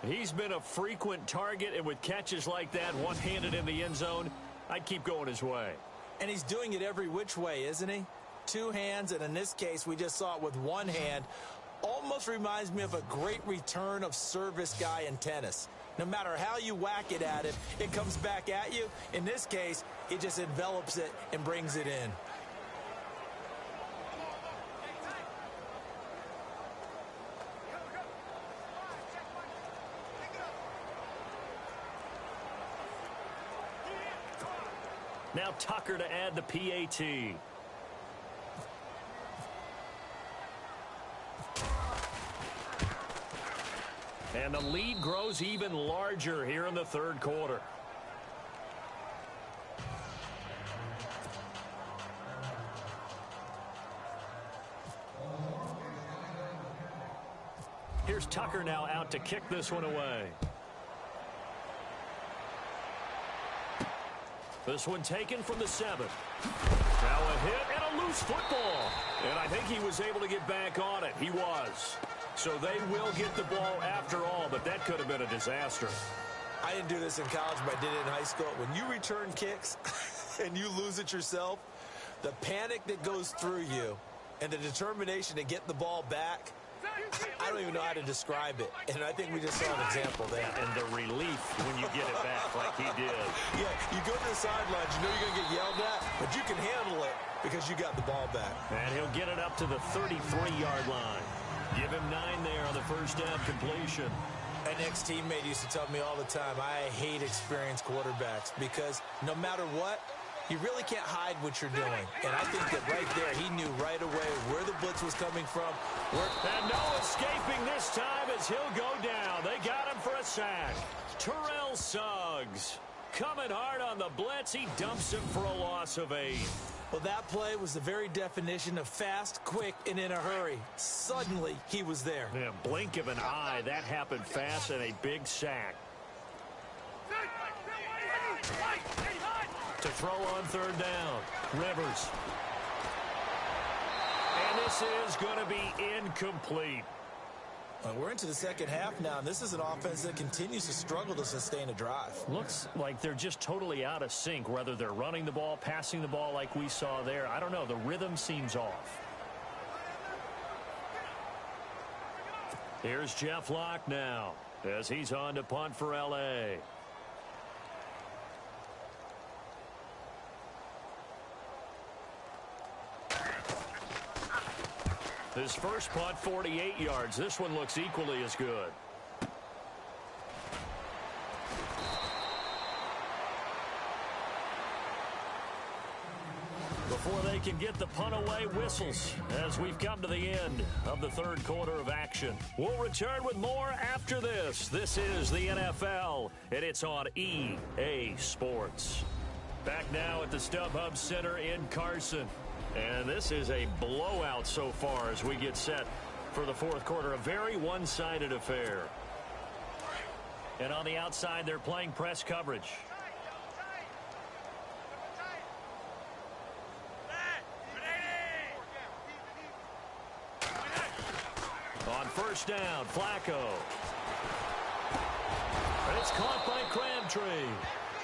He's been a frequent target, and with catches like that, one-handed in the end zone, I'd keep going his way. And he's doing it every which way, isn't he? 2 hands, and in this case, we just saw it with 1 hand. Almost reminds me of a great return of service guy in tennis. No matter how you whack it at it, it comes back at you. In this case, he just envelops it and brings it in. Now Tucker to add the PAT. And the lead grows even larger here in the third quarter. Here's Tucker now out to kick this one away. This one taken from the 7. Now a hit and a loose football. And I think he was able to get back on it. He was. So they will get the ball after all, but that could have been a disaster. I didn't do this in college, but I did it in high school. When you return kicks and you lose it yourself, the panic that goes through you and the determination to get the ball back, I don't even know how to describe it. And I think we just saw an example there. And the relief when you get it back like he did. Yeah, you go to the sidelines, you know you're going to get yelled at, but you can handle it because you got the ball back. And he'll get it up to the 33-yard line. Give him 9 there on the first down completion. An ex-teammate used to tell me all the time, I hate experienced quarterbacks because no matter what, you really can't hide what you're doing. And I think that right there, he knew right away where the blitz was coming from. And no escaping this time as he'll go down. They got him for a sack. Terrell Suggs coming hard on the blitz. He dumps him for a loss of 8. Well, that play was the very definition of fast, quick, and in a hurry. Suddenly, he was there. Yeah, blink of an eye. That happened fast and a big sack. To throw on third down. Rivers. And this is going to be incomplete. We're into the second half now, and this is an offense that continues to struggle to sustain a drive. Looks like they're just totally out of sync, whether they're running the ball, passing the ball like we saw there. I don't know. The rhythm seems off. Here's Jeff Locke now as he's on to punt for L.A. His first punt, 48 yards. This one looks equally as good. Before they can get the punt away, whistles as we've come to the end of the third quarter of action. We'll return with more after this. This is the NFL, and it's on EA Sports. Back now at the StubHub Center in Carson. And this is a blowout so far as we get set for the fourth quarter. A very one-sided affair. And on the outside, they're playing press coverage. On first down, Flacco. And it's caught by Crabtree.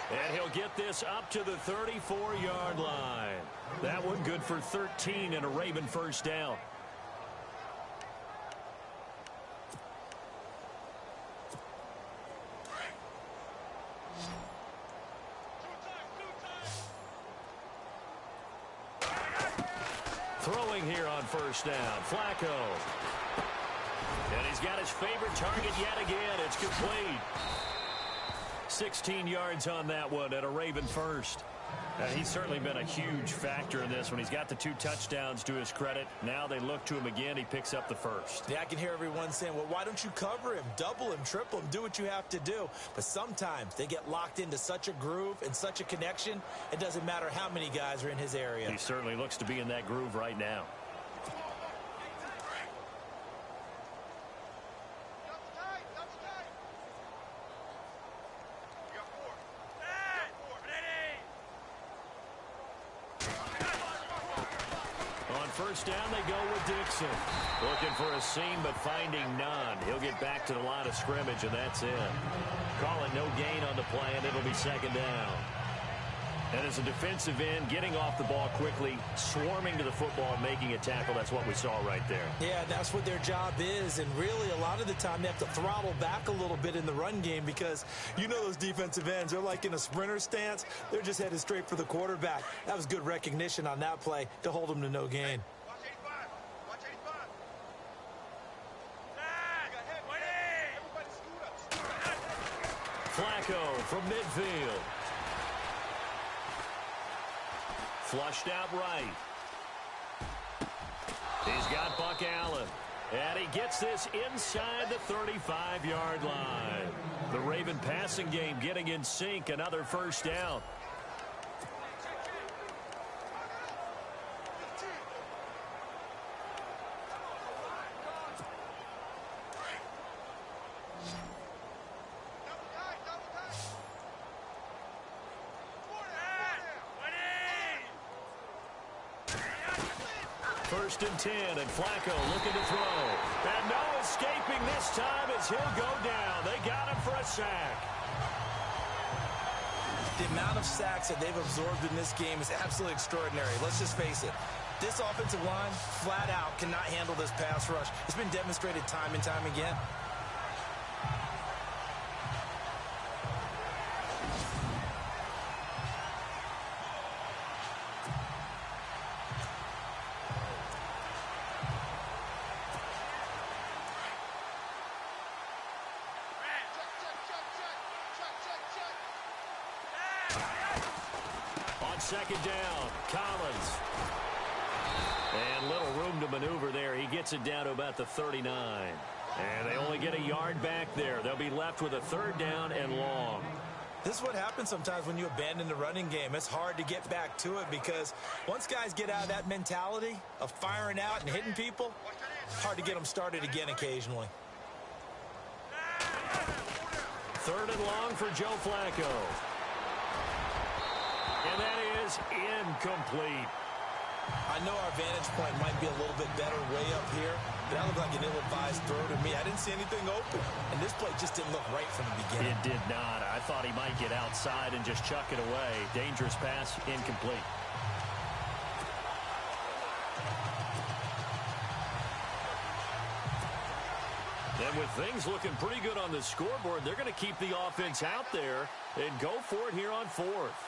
And he'll get this up to the 34-yard line. That one good for 13 and a Raven first down. Throwing here on first down, Flacco. And he's got his favorite target yet again. It's complete. 16 yards on that one at a Raven first. He's certainly been a huge factor in this one. He's got the 2 touchdowns to his credit. Now they look to him again. He picks up the first. Yeah, I can hear everyone saying, well, why don't you cover him? Double him, triple him, do what you have to do. But sometimes they get locked into such a groove and such a connection, it doesn't matter how many guys are in his area. He certainly looks to be in that groove right now. First down, they go with Dixon. Looking for a seam, but finding none. He'll get back to the line of scrimmage, and that's it. Call it no gain on the play, and it'll be second down. And as a defensive end, getting off the ball quickly, swarming to the football and making a tackle, that's what we saw right there. Yeah, that's what their job is. And really, a lot of the time, they have to throttle back a little bit in the run game because you know those defensive ends, they're like in a sprinter stance. They're just headed straight for the quarterback. That was good recognition on that play to hold them to no gain. Flacco from midfield. Flushed out right. He's got Buck Allen. And he gets this inside the 35-yard line. The Raven passing game getting in sync. Another first down. First and 10, and Flacco looking to throw. And no escaping this time as he'll go down. They got him for a sack. The amount of sacks that they've absorbed in this game is absolutely extraordinary. Let's just face it. This offensive line, flat out, cannot handle this pass rush. It's been demonstrated time and time again. Second down, Collins. And little room to maneuver there. He gets it down to about the 39. And they only get a yard back there. They'll be left with a third down and long. This is what happens sometimes when you abandon the running game. It's hard to get back to it because once guys get out of that mentality of firing out and hitting people, hard to get them started again occasionally. Third and long for Joe Flacco. And that is incomplete. I know our vantage point might be a little bit better way up here, but that looked like an ill-advised throw to me. I didn't see anything open, and this play just didn't look right from the beginning. It did not. I thought he might get outside and just chuck it away. Dangerous pass, incomplete. And with things looking pretty good on the scoreboard, they're going to keep the offense out there and go for it here on fourth.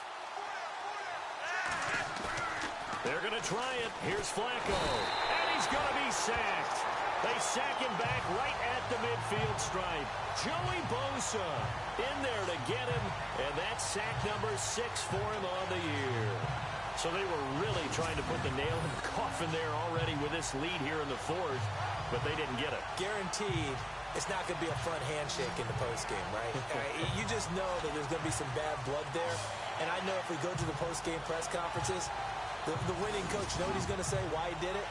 They're going to try it. Here's Flacco. And he's going to be sacked. They sack him back right at the midfield stripe. Joey Bosa in there to get him. And that's sack number 6 for him on the year. So they were really trying to put the nail in the coffin there already with this lead here in the fourth. But they didn't get it. Guaranteed it's not going to be a front handshake in the postgame, right? You just know that there's going to be some bad blood there. And I know if we go to the postgame press conferences, the winning coach, you know what he's going to say, why he did it?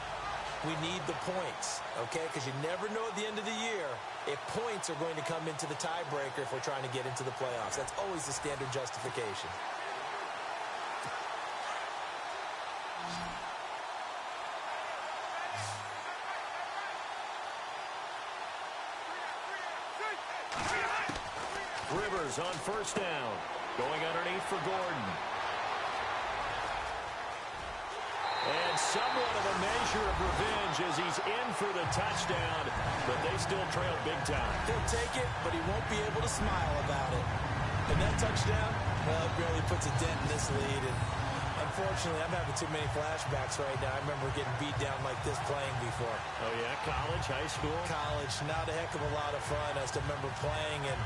We need the points, okay? Because you never know at the end of the year if points are going to come into the tiebreaker if we're trying to get into the playoffs. That's always the standard justification. Rivers on first down. Going underneath for Gordon. And somewhat of a measure of revenge as he's in for the touchdown, but they still trail big time. He'll take it, but he won't be able to smile about it. And that touchdown, well, it barely puts a dent in this lead. And unfortunately, I'm having too many flashbacks right now. I remember getting beat down like this playing before. Oh, yeah? College, high school? College. Not a heck of a lot of fun. I still remember playing and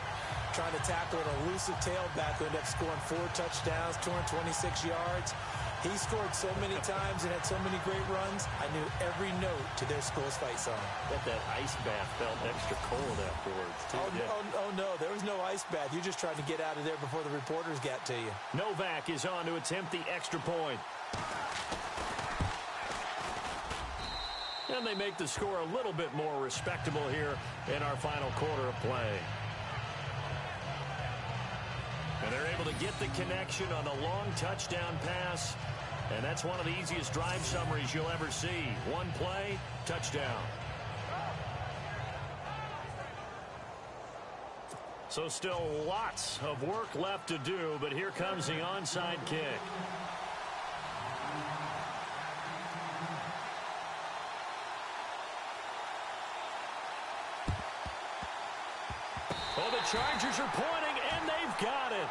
trying to tackle an elusive tailback who ended up scoring 4 touchdowns, 226 yards. He scored so many times and had so many great runs, I knew every note to their school's fight song. Bet that ice bath felt extra cold afterwards, too. Oh, no, there was no ice bath. You just tried to get out of there before the reporters got to you. Novak is on to attempt the extra point. And they make the score a little bit more respectable here in our final quarter of play. And they're able to get the connection on a long touchdown pass. And that's one of the easiest drive summaries you'll ever see. One play, touchdown. So still lots of work left to do, but here comes the onside kick. Oh, the Chargers are pointing, and they've got it.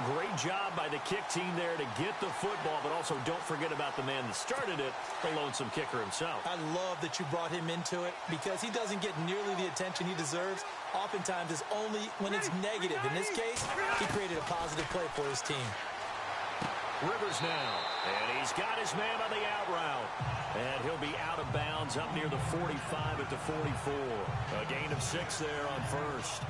Great job by the kick team there to get the football, but also don't forget about the man that started it, the lonesome kicker himself. I love that you brought him into it because he doesn't get nearly the attention he deserves. Oftentimes, it's only when it's negative. In this case, he created a positive play for his team. Rivers now. And he's got his man on the out route. And he'll be out of bounds up near the 45 at the 44. A gain of 6 there on first.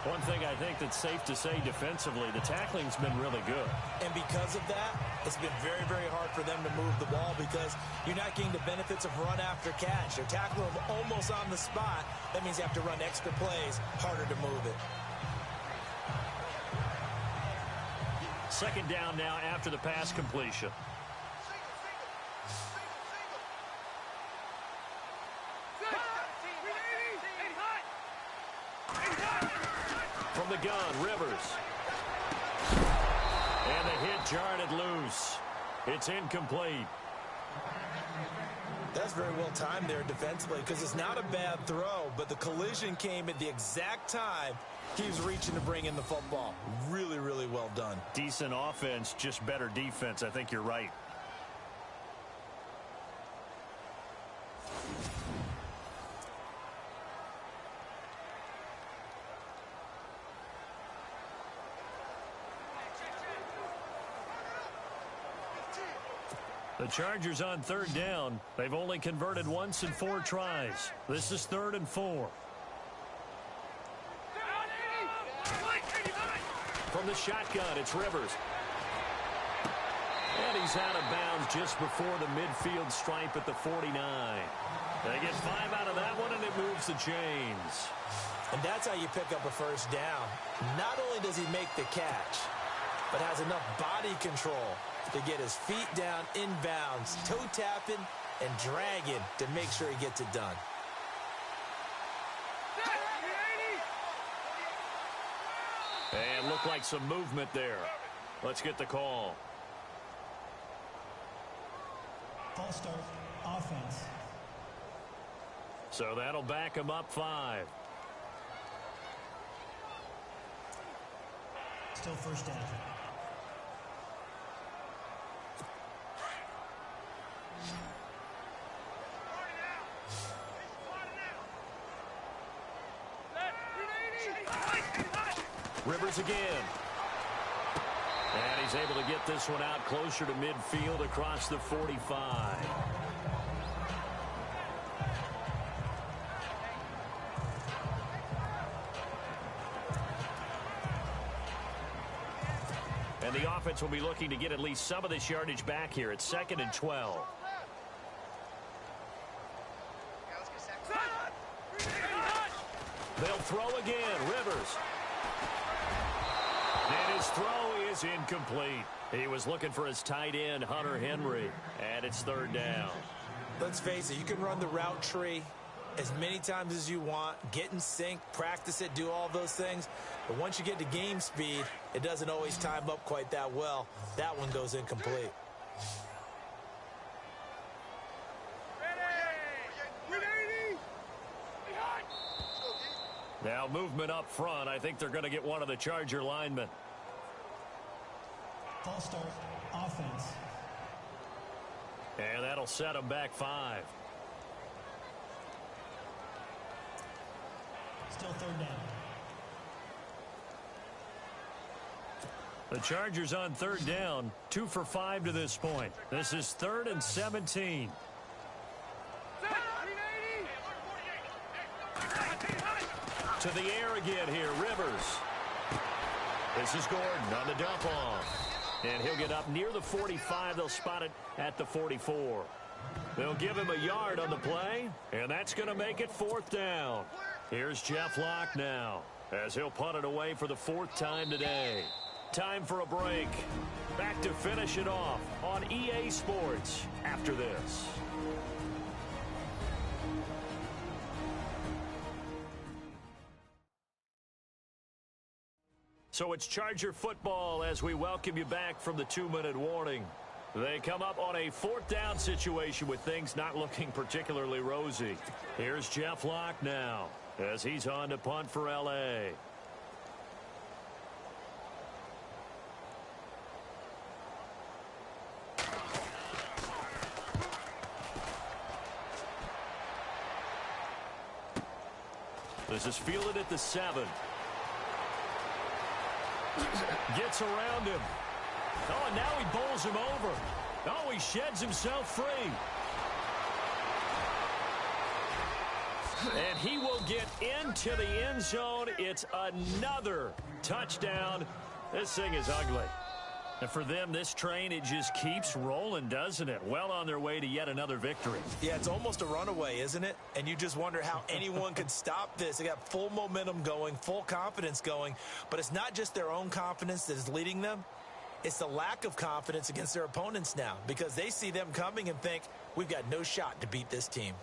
One thing I think that's safe to say defensively, the tackling's been really good. And because of that, it's been very, very hard for them to move the ball because you're not getting the benefits of run after catch. They're tackling them almost on the spot. That means you have to run extra plays, harder to move it. Second down now after the pass completion. From the gun, Rivers. And the hit jarred it loose. It's incomplete. That's very well timed there defensively because it's not a bad throw, but the collision came at the exact time he was reaching to bring in the football. Really, really well done. Decent offense, just better defense. I think you're right. The Chargers on third down. They've only converted once in 4 tries. This is 3rd and 4. From the shotgun, it's Rivers. And he's out of bounds just before the midfield stripe at the 49. They get 5 out of that one, and it moves the chains. And that's how you pick up a first down. Not only does he make the catch, but has enough body control to get his feet down inbounds, toe tapping and dragging to make sure he gets it done. And looked like some movement there. Let's get the call. False start, offense. So that'll back him up 5. Still first down. Rivers again. And he's able to get this one out closer to midfield across the 45. And the offense will be looking to get at least some of this yardage back here. It's 2nd and 12. They'll throw again. Rivers. And his throw is incomplete. He was looking for his tight end, Hunter Henry. And it's 3rd down. Let's face it, you can run the route tree as many times as you want, get in sync, practice it, do all those things. But once you get to game speed, it doesn't always time up quite that well. That one goes incomplete. Now movement up front. I think they're going to get one of the Charger linemen. False start, offense. And that'll set them back 5. Still 3rd down. The Chargers on 3rd down, 2 for 5 to this point. This is 3rd and 17. To the air again here, Rivers. This is Gordon on the dump off. And he'll get up near the 45. They'll spot it at the 44. They'll give him a yard on the play, and that's going to make it 4th down. Here's Jeff Locke now, as he'll punt it away for the 4th time today. Time for a break. Back to finish it off on EA Sports after this. So it's Charger football as we welcome you back from the 2-minute warning. They come up on a 4th down situation with things not looking particularly rosy. Here's Jeff Locke now as he's on to punt for L.A. This is fielded at the 7. Gets around him. Oh, and now he bowls him over. Oh, he sheds himself free. And he will get into the end zone. It's another touchdown. This thing is ugly. And for them, this train, it just keeps rolling, doesn't it? Well on their way to yet another victory. Yeah, it's almost a runaway, isn't it? And you just wonder how anyone could stop this. They got full momentum going, full confidence going. But it's not just their own confidence that is leading them. It's the lack of confidence against their opponents now, because they see them coming and think, we've got no shot to beat this team.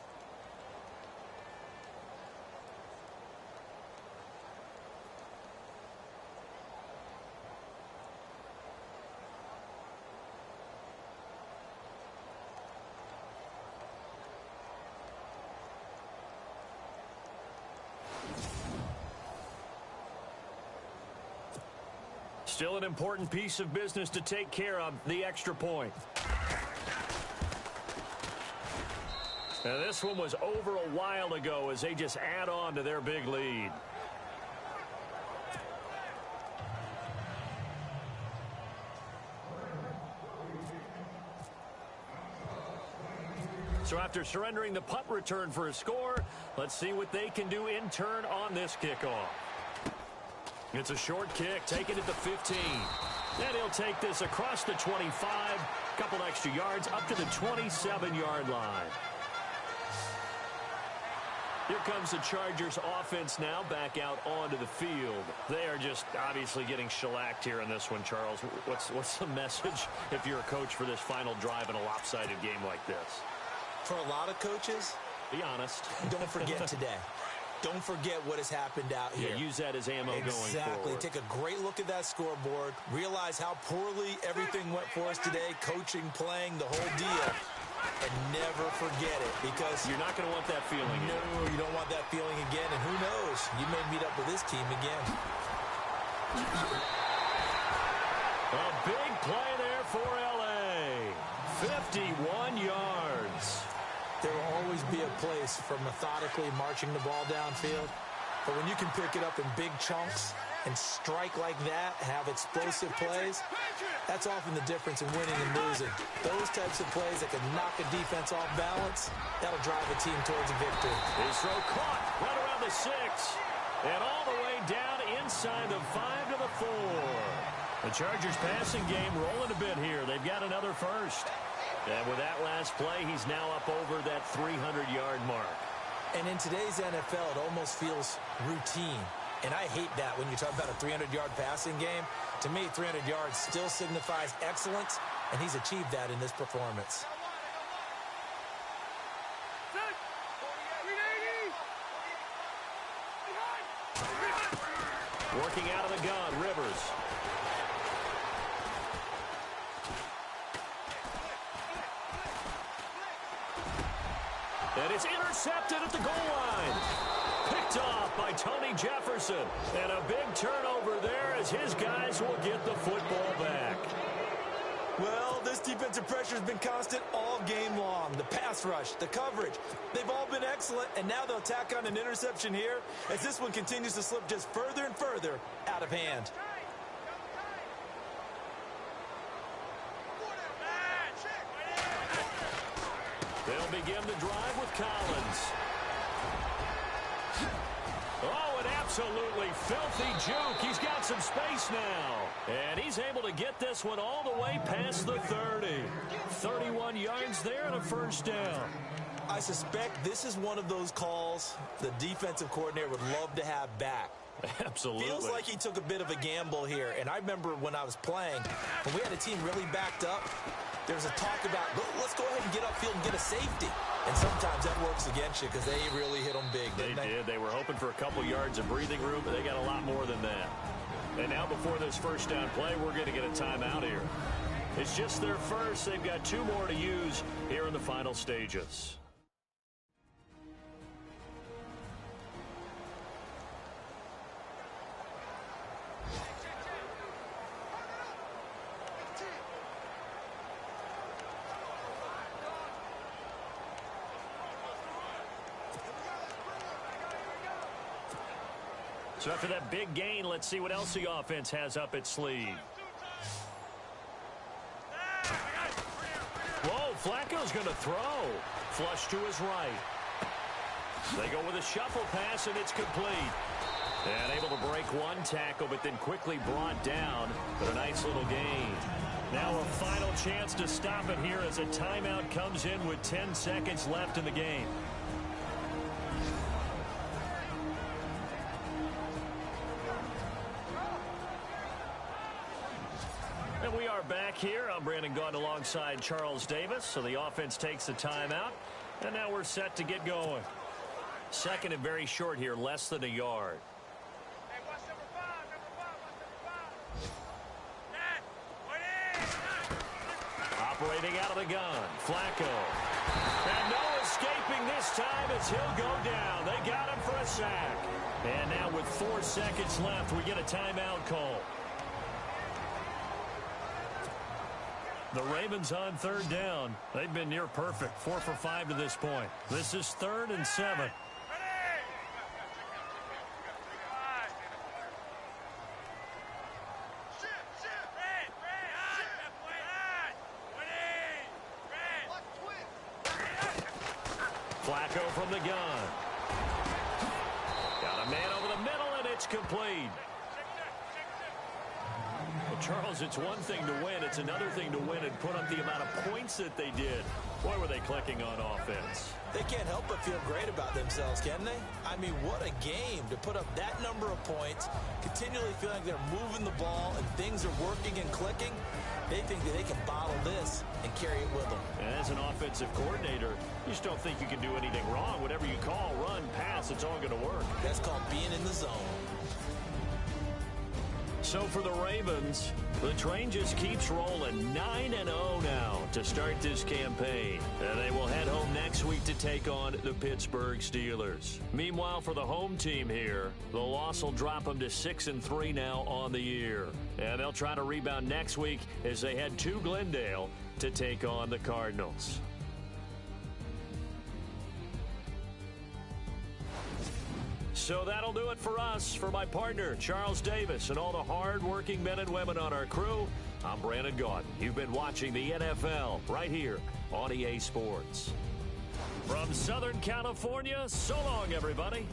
Still an important piece of business to take care of, the extra point. Now, this one was over a while ago as they just add on to their big lead. So after surrendering the punt return for a score, let's see what they can do in turn on this kickoff. It's a short kick, taken at the 15. And he'll take this across the 25, couple extra yards up to the 27-yard line. Here comes the Chargers offense now back out onto the field. They are just obviously getting shellacked here in this one, Charles. What's the message if you're a coach for this final drive in a lopsided game like this? For a lot of coaches, be honest. Don't forget today. Don't forget what has happened out here. Yeah, use that as ammo going forward. Exactly. Take a great look at that scoreboard. Realize how poorly everything went for us today. Coaching, playing, the whole deal. And never forget it, because you're not going to want that feeling again. No, you don't want that feeling again. And who knows? You may meet up with this team again. A big play there for L.A. 51 yards. There will always be a place for methodically marching the ball downfield. But when you can pick it up in big chunks and strike like that, have explosive plays, that's often the difference in winning and losing. Those types of plays that can knock a defense off balance, that'll drive a team towards a victory. His throw caught right around the 6. And all the way down inside the 5 to the 4. The Chargers passing game rolling a bit here. They've got another first. And with that last play, he's now up over that 300-yard mark. And in today's NFL, it almost feels routine. And I hate that when you talk about a 300-yard passing game. To me, 300 yards still signifies excellence, and he's achieved that in this performance. Working out of the gun, Rivers. And it's intercepted at the goal line. Picked off by Tony Jefferson. And a big turnover there as his guys will get the football back. Well, this defensive pressure has been constant all game long. The pass rush, the coverage, they've all been excellent. And now they'll tack on an interception here as this one continues to slip just further and further out of hand. They'll begin the drive with Collins. Oh, an absolutely filthy juke. He's got some space now. And he's able to get this one all the way past the 30. 31 yards there and a first down. I suspect this is one of those calls the defensive coordinator would love to have back. Absolutely. Feels like he took a bit of a gamble here. And I remember when I was playing, when we had a team really backed up, there was a talk about, let's go ahead and get upfield and get a safety. And sometimes that works against you because they really hit them big, didn't they? They did. They were hoping for a couple yards of breathing room, but they got a lot more than that. And now before this first down play, we're going to get a timeout here. It's just their first. They've got 2 more to use here in the final stages. So after that big gain, let's see what else the offense has up its sleeve. Flacco's going to throw. Flush to his right. They go with a shuffle pass, and it's complete. And able to break one tackle, but then quickly brought down. But a nice little gain. Now a final chance to stop it here as a timeout comes in with 10 seconds left in the game. And we are back here. I'm Brandon Gaudin alongside Charles Davis. So the offense takes the timeout. And now we're set to get going. Second and very short here, less than a yard. Operating out of the gun, Flacco. And no escaping this time as he'll go down. They got him for a sack. And now with 4 seconds left, we get a timeout call. The Ravens on third down. They've been near perfect, 4 for 5 to this point. This is 3rd and 7. Flacco from the gun. Got a man over the middle, and it's complete. Well, Charles, it's one thing to win. It's another thing to win and put up the amount of points that they did. Boy, were they clicking on offense. They can't help but feel great about themselves, can they? I mean, what a game to put up that number of points, continually feeling like they're moving the ball and things are working and clicking. They think that they can bottle this and carry it with them. And as an offensive coordinator, you just don't think you can do anything wrong. Whatever you call, run, pass, it's all going to work. That's called being in the zone. So for the Ravens, the train just keeps rolling 9-0 now to start this campaign. And they will head home next week to take on the Pittsburgh Steelers. Meanwhile, for the home team here, the loss will drop them to 6-3 now on the year. And they'll try to rebound next week as they head to Glendale to take on the Cardinals. So that'll do it for us. For my partner, Charles Davis, and all the hard-working men and women on our crew, I'm Brandon Gaudin. You've been watching the NFL right here on EA Sports. From Southern California, so long, everybody.